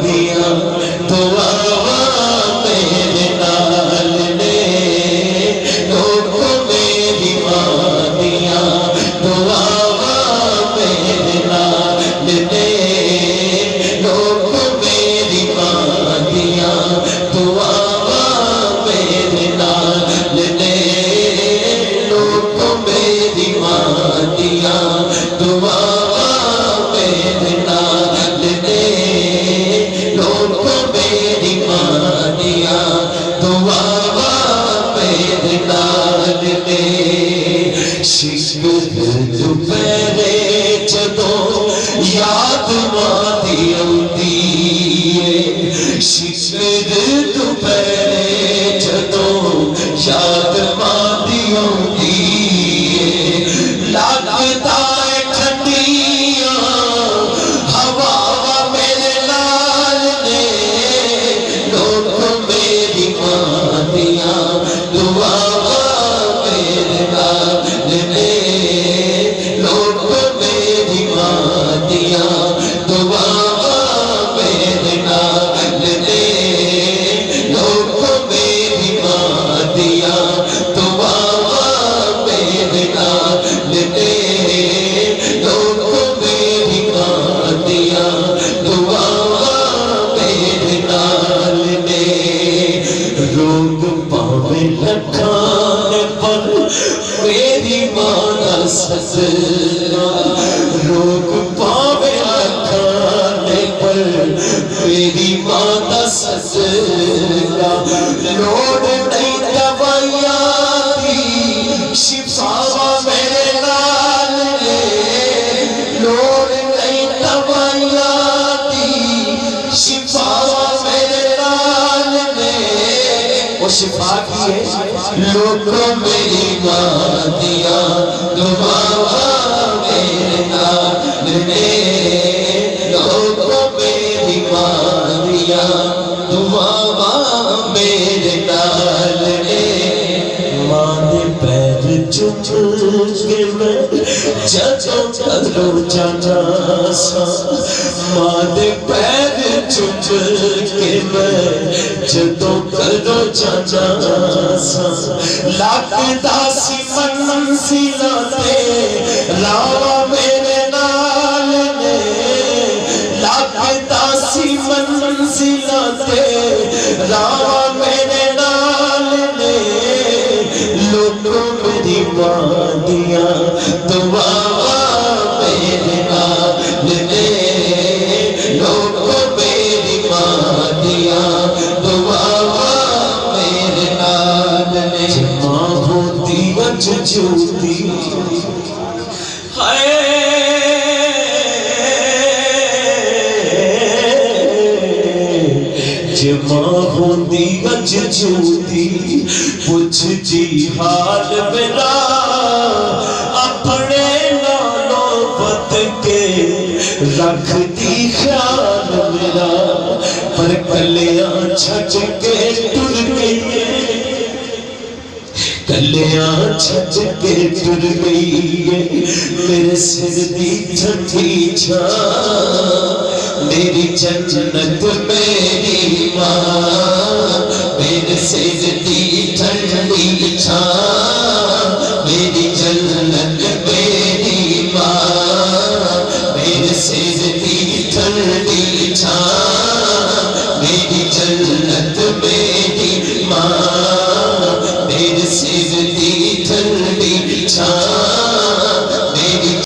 دیا دعا میرے نال نے لوگ میری ماں دیا دعا میرے نال نے لوگ میری ماں دیا دعا میرے نال نے لوگ میری ماں دیا دعا میرے نال نے لوگ میری ماں دیا دعا میرے نال نے شکر دوپہرے جدوں یاد ماں دی آؤندی ہے شکر دوپہرے جدوں یاد ماں دی آؤندی ہے لگدا ہے ٹھنڈیاں ہوا میرے نال نے لوگ میری ماں دیا دعا میرے نال نے لوگ میری ماں دیا دعا میرے نال نے لوگ میری ماں دیا دعا میرے نال نے لوگ میری ماں دیا دعا میرے نال نے روگ پاوے لکھان پر میری ماں دا صدقہ روگ پاوے لکھان پر میری ماں دا صدقہ لوڑ نہیں دوائیاں دی شفا میرے نال نے لوڑ نہیں دوائیاں دی شفا میرے نال نے وہ شفا کی ہے لوگ میری ماں دیا دعا میرے نال نے لوگ میری ماں دیا دعا میرے نال نے ماں دے پیر چوم کے میں جدوں کرو جانا سا ماں دے پیر چوم کے میں جدوں کرو جانا سا لگدا سی منزلاں تے راہ میرے نال نے لگدا سی منزلاں تے راہ میرے نال نے لوگ میری ماں دیا دعا میرے نال نے لوگ میری ماں دیا دعا میرے نال نے ماں ہوتی اج جھوٹی ہائے جے ماں ہوندی اج جھوٹی پوچھ جی حال میرا اپنے نالوں بد کے رکھ دی خیال میرا پر کلیاں چھٹ کے ٹر گئی کلیاں چھٹ کے ٹر گئی میرے سر دی ٹھنڈی چھاں میری جنت میری ماں میرے سر دی ٹھنڈی چھاں میری جنت میری ماں میرے سر دی ٹھنڈی چھاں میری جنت